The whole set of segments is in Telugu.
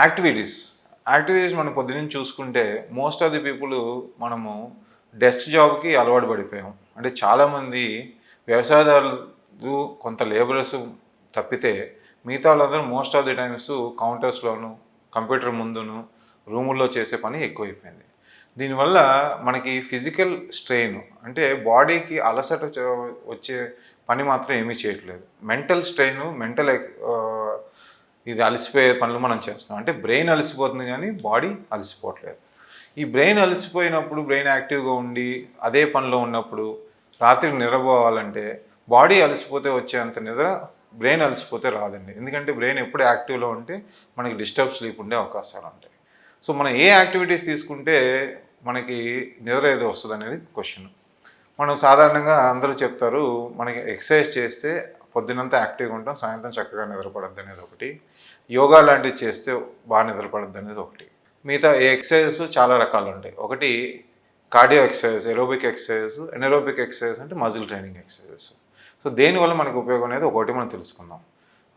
యాక్టివిటీస్ మనం పొద్దున్న చూసుకుంటే మోస్ట్ ఆఫ్ ది పీపుల్ మనము డెస్క్ జాబ్కి అలవాటు పడిపోయాం. అంటే చాలామంది వ్యవసాయదారులు కొంత లేబరర్స్ తప్పితే మిగతా వాళ్ళందరూ మోస్ట్ ఆఫ్ ది టైమ్స్ కౌంటర్స్లోను కంప్యూటర్ ముందును రూముల్లో చేసే పని ఎక్కువైపోయింది. దీనివల్ల మనకి ఫిజికల్ స్ట్రెయిన్ అంటే బాడీకి అలసట వచ్చే పని మాత్రం ఏమీ చేయట్లేదు. మెంటల్ స్ట్రెయిన్ ఇది అలసిపోయే పనులు మనం చేస్తున్నాం. అంటే బ్రెయిన్ అలసిపోతుంది కానీ బాడీ అలసిపోవట్లేదు. ఈ బ్రెయిన్ అలసిపోయినప్పుడు బ్రెయిన్ యాక్టివ్గా ఉండి అదే పనిలో ఉన్నప్పుడు రాత్రికి నిద్రపోవాలంటే బాడీ అలసిపోతే వచ్చేంత నిద్ర బ్రెయిన్ అలసిపోతే రాదండి. ఎందుకంటే బ్రెయిన్ ఎప్పుడు యాక్టివ్లో ఉంటే మనకి డిస్టర్బ్ స్లీప్ ఉండే అవకాశాలు ఉంటాయి. సో మనం ఏ యాక్టివిటీస్ తీసుకుంటే మనకి నిద్ర ఏదో వస్తుంది అనేది క్వశ్చన్. మనం సాధారణంగా అందరూ చెప్తారు మనకి ఎక్సర్సైజ్ చేస్తే పొద్దునంతా యాక్టివ్గా ఉంటాం, సాయంత్రం చక్కగా నిద్రపడద్దు అనేది ఒకటి. యోగా లాంటివి చేస్తే బాగా నిద్రపడద్దు అనేది ఒకటి. మిగతా ఈ ఎక్సర్సైజెస్ చాలా రకాలు ఉంటాయి. ఒకటి cardio exercise, aerobic exercise. Anaerobic exercise అంటే మజిల్ ట్రైనింగ్ ఎక్సర్సైజెస్. సో దేనివల్ల మనకు ఉపయోగం అనేది ఒకటి మనం తెలుసుకుందాం.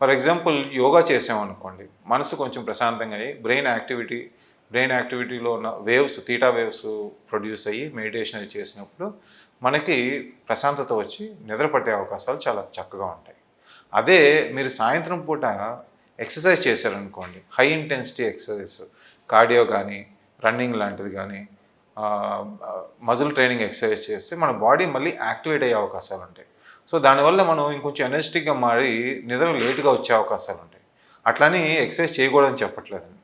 ఫర్ ఎగ్జాంపుల్ యోగా చేసామనుకోండి, మనసు కొంచెం ప్రశాంతంగా అయ్యి బ్రెయిన్ యాక్టివిటీలో ఉన్న వేవ్స్, తీటా వేవ్స్ ప్రొడ్యూస్ అయ్యి మెడిటేషన్ అది చేసినప్పుడు మనకి ప్రశాంతత వచ్చి నిద్ర పట్టే అవకాశాలు చాలా చక్కగా ఉంటాయి. అదే మీరు సాయంత్రం పూట ఎక్సర్సైజ్ చేశారనుకోండి, హై ఇంటెన్సిటీ ఎక్సర్సైజ్, కార్డియో కానీ రన్నింగ్ లాంటిది కానీ మజిల్ ట్రైనింగ్ ఎక్సర్సైజ్ చేస్తే మన బాడీ మళ్ళీ యాక్టివేట్ అయ్యే అవకాశాలు ఉంటాయి. సో దానివల్ల మనం ఇంకొంచెం ఎనర్జెటిక్గా మారి నిద్ర లేటుగా వచ్చే అవకాశాలు ఉంటాయి. అట్లని ఎక్సర్సైజ్ చేయకూడదని చెప్పట్లేదండి.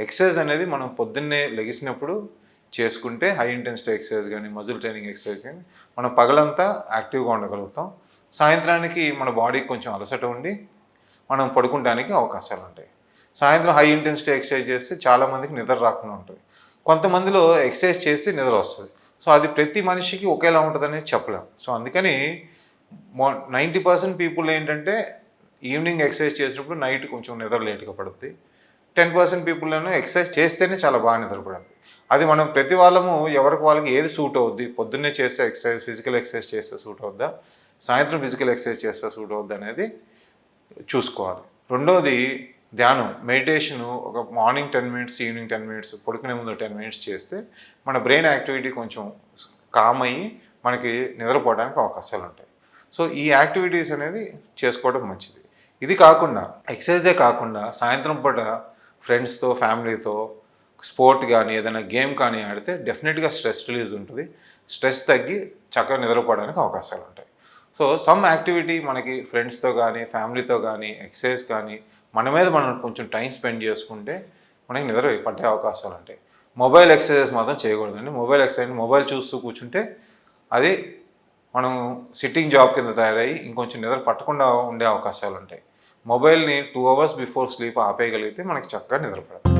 ఎక్సర్సైజ్ అనేది మనం పొద్దున్నే లెగిసినప్పుడు చేసుకుంటే హై ఇంటెన్సిటీ ఎక్సర్సైజ్ కానీ మజిల్ ట్రైనింగ్ ఎక్సర్సైజ్ కానీ మనం పగలంతా యాక్టివ్గా ఉండగలుగుతాం. సాయంత్రానికి మన బాడీకి కొంచెం అలసట ఉండి మనం పడుకోవడానికి అవకాశాలు ఉంటాయి. సాయంత్రం హై ఇంటెన్సిటీ ఎక్సర్సైజ్ చేస్తే చాలామందికి నిద్ర రాకుండా ఉంటుంది. కొంతమందిలో ఎక్సర్సైజ్ చేస్తే నిద్ర వస్తుంది. సో అది ప్రతి మనిషికి ఒకేలా ఉంటుందని చెప్పలేం. సో అందుకని 90% పీపుల్ ఏంటంటే ఈవినింగ్ ఎక్సర్సైజ్ చేసినప్పుడు నైట్ కొంచెం నిద్ర లేట్గా పడుద్ది. 10% పీపుల్ ఎక్సర్సైజ్ చేస్తేనే చాలా బాగా నిద్రపడుద్ది. అది మనం ప్రతి వాళ్ళము ఎవరికి వాళ్ళకి ఏది సూట్ అవుద్ది, పొద్దున్నే చేస్తే ఎక్సర్సైజ్ ఫిజికల్ ఎక్సర్సైజ్ చేస్తే సూట్ అవుద్దా, సాయంత్రం ఫిజికల్ ఎక్సర్సైజ్ చేస్తే సూట్ అవుద్దా అనేది చూసుకోవాలి. రెండోది ధ్యానం, మెడిటేషను. ఒక మార్నింగ్ 10 మినిట్స్, ఈవినింగ్ 10 మినిట్స్, పడుకునే ముందు 10 మినిట్స్ చేస్తే మన బ్రెయిన్ యాక్టివిటీ కొంచెం కామ్ అయ్యి మనకి నిద్రపోవడానికి అవకాశాలు ఉంటాయి. సో ఈ యాక్టివిటీస్ అనేది చేసుకోవడం మంచిది. ఇది కాకుండా ఎక్సర్సైజే కాకుండా సాయంత్రం పూట ఫ్రెండ్స్తో ఫ్యామిలీతో స్పోర్ట్ కానీ ఏదైనా గేమ్ కానీ ఆడితే డెఫినెట్గా స్ట్రెస్ రిలీజ్ ఉంటుంది. స్ట్రెస్ తగ్గి చక్కగా నిద్రపోవడానికి అవకాశాలు ఉంటాయి. సో సమ్ యాక్టివిటీ మనకి ఫ్రెండ్స్తో కానీ ఫ్యామిలీతో కానీ ఎక్సర్సైజ్ కానీ మన మీద మనం కొంచెం టైం స్పెండ్ చేసుకుంటే మనకి నిద్ర పట్టే అవకాశాలు ఉంటాయి. మొబైల్ ఎక్సర్సైజ్ మాత్రం చేయకూడదండి. మొబైల్ చూస్తూ కూర్చుంటే అది మనం సిట్టింగ్ జాబ్ కింద తయారయ్యి ఇంకొంచెం నిద్ర పట్టకుండా ఉండే అవకాశాలు ఉంటాయి. మొబైల్ని 2 hours బిఫోర్ స్లీప్ ఆపేయగలిగితే మనకి చక్కగా నిద్రపడదు.